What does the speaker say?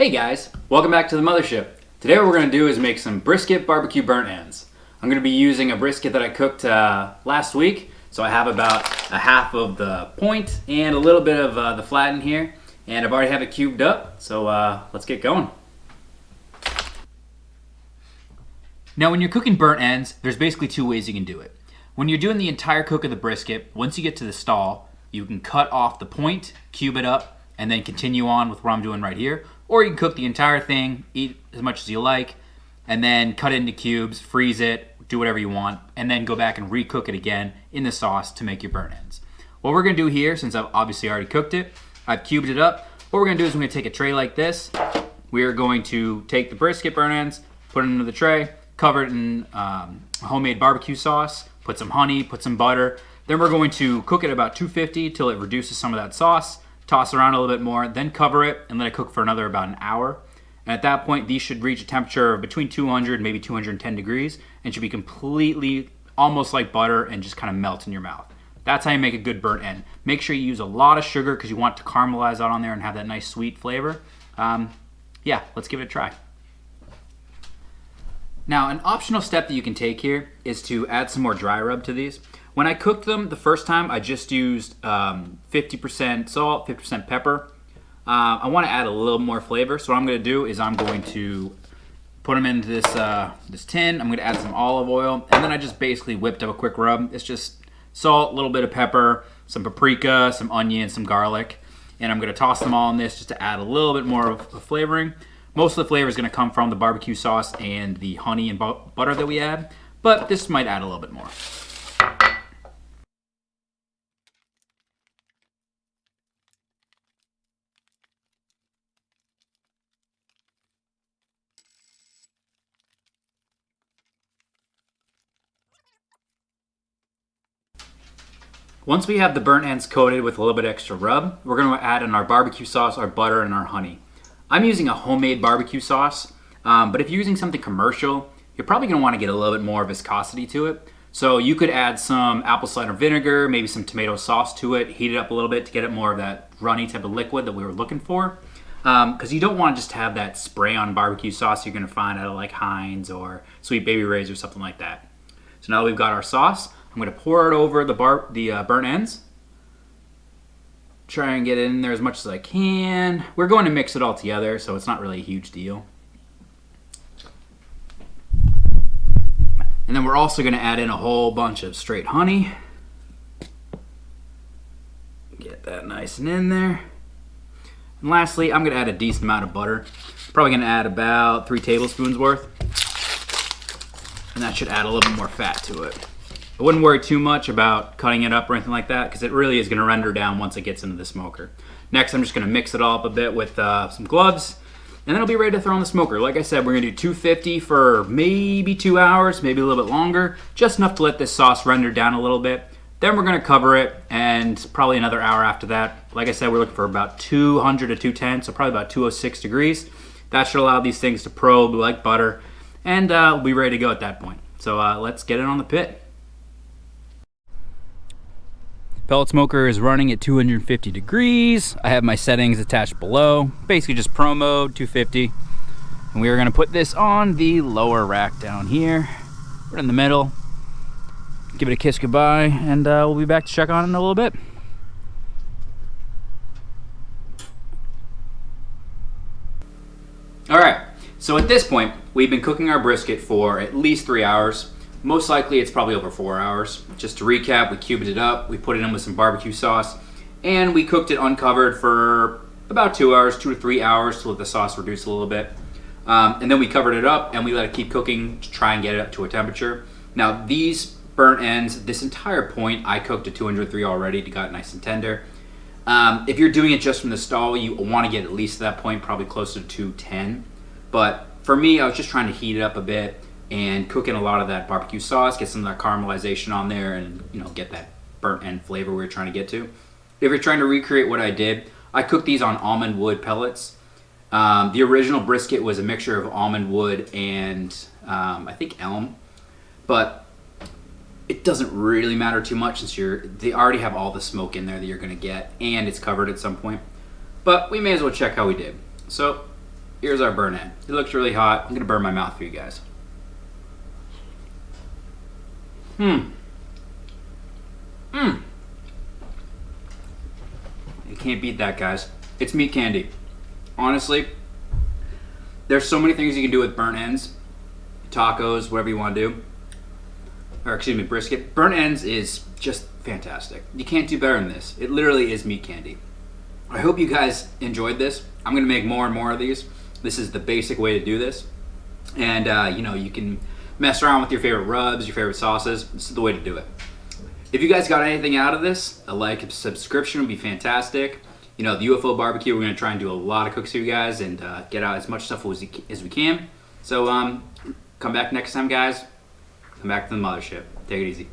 Hey guys, welcome back to the mothership. Today what we're going to do is make some brisket BBQ burnt ends. I'm going to be using a brisket that I cooked last week. So I have about a half of the point and a little bit of the flat in here. And I've already have it cubed up, so let's get going. Now when you're cooking burnt ends, there's basically two ways you can do it. When you're doing the entire cook of the brisket, once you get to the stall, you can cut off the point, cube it up, and then continue on with what I'm doing right here. Or you can cook the entire thing, eat as much as you like, and then cut it into cubes, freeze it, do whatever you want, and then go back and recook it again in the sauce to make your burnt ends. What we're gonna do here, since I've obviously already cooked it, I've cubed it up. What we're gonna do is we're gonna take a tray like this. We're going to take the brisket burnt ends, put it into the tray, cover it in homemade barbecue sauce, put some honey, put some butter. Then we're going to cook it about 250 till it reduces some of that sauce. Toss around a little bit more, then cover it and let it cook for another about an hour. And at that point, these should reach a temperature of between 200 and maybe 210 degrees and should be completely almost like butter and just kind of melt in your mouth. That's how you make a good burnt end. Make sure you use a lot of sugar because you want to caramelize out on there and have that nice sweet flavor. Yeah, let's give it a try. Now, an optional step that you can take here is to add some more dry rub to these. When I cooked them the first time, I just used 50% salt, 50% pepper. I want to add a little more flavor, so what I'm going to do is I'm going to put them into this tin. I'm going to add some olive oil, and then I just basically whipped up a quick rub. It's just salt, a little bit of pepper, some paprika, some onion, some garlic, and I'm going to toss them all in this just to add a little bit more of a flavoring. Most of the flavor is going to come from the barbecue sauce and the honey and butter that we add, but this might add a little bit more. Once we have the burnt ends coated with a little bit extra rub, we're going to add in our barbecue sauce, our butter, and our honey. I'm using a homemade barbecue sauce, but if you're using something commercial, you're probably going to want to get a little bit more viscosity to it. So you could add some apple cider vinegar, maybe some tomato sauce to it, heat it up a little bit to get it more of that runny type of liquid that we were looking for. Because you don't want to just have that spray on barbecue sauce you're going to find out of like Heinz or Sweet Baby Ray's or something like that. So now that we've got our sauce, I'm going to pour it over the burnt ends. Try and get it in there as much as I can. We're going to mix it all together, so it's not really a huge deal. And then we're also going to add in a whole bunch of straight honey. Get that nice and in there. And lastly, I'm going to add a decent amount of butter. Probably going to add about 3 tablespoons worth. And that should add a little bit more fat to it. I wouldn't worry too much about cutting it up or anything like that because it really is going to render down once it gets into the smoker. Next, I'm just going to mix it all up a bit with some gloves, and then it'll be ready to throw in the smoker. Like I said, we're going to do 250 for maybe 2 hours, maybe a little bit longer, just enough to let this sauce render down a little bit. Then we're going to cover it, and probably another hour after that. Like I said, we're looking for about 200 to 210, so probably about 206 degrees. That should allow these things to probe like butter, and we'll be ready to go at that point. So let's get it on the pit. Pellet smoker is running at 250 degrees. I have my settings attached below. Basically just pro mode, 250. And we are gonna put this on the lower rack down here. Right in the middle. Give it a kiss goodbye, and we'll be back to check on it in a little bit. All right, so at this point, we've been cooking our brisket for at least 3 hours. Most likely it's probably over 4 hours. Just to recap, we cubed it up, we put it in with some barbecue sauce, and we cooked it uncovered for about 2 hours, 2 to 3 hours to let the sauce reduce a little bit. And then we covered it up and we let it keep cooking to try and get it up to a temperature. Now these burnt ends, this entire point, I cooked at 203 already to got it nice and tender. If you're doing it just from the stall, you want to get at least to that point, probably closer to 210. But for me, I was just trying to heat it up a bit and cook in a lot of that barbecue sauce, get some of that caramelization on there, and get that burnt end flavor we were trying to get to. If you're trying to recreate what I did, I cooked these on almond wood pellets. The original brisket was a mixture of almond wood and I think elm, but it doesn't really matter too much since they already have all the smoke in there that you're gonna get, and it's covered at some point. But we may as well check how we did. So here's our burnt end. It looks really hot. I'm gonna burn my mouth for you guys. You can't beat that, guys. It's meat candy. Honestly, there's so many things you can do with burnt ends. Tacos, whatever you want to do. Or excuse me, brisket. Burnt ends is just fantastic. You can't do better than this. It literally is meat candy. I hope you guys enjoyed this. I'm gonna make more and more of these. This is the basic way to do this. And you know, you can mess around with your favorite rubs, your favorite sauces. This is the way to do it. If you guys got anything out of this, a like and subscription would be fantastic. You know, the UFO barbecue, we're gonna try and do a lot of cooks for you guys and get out as much stuff as we can. So come back next time, guys. Come back to the mothership. Take it easy.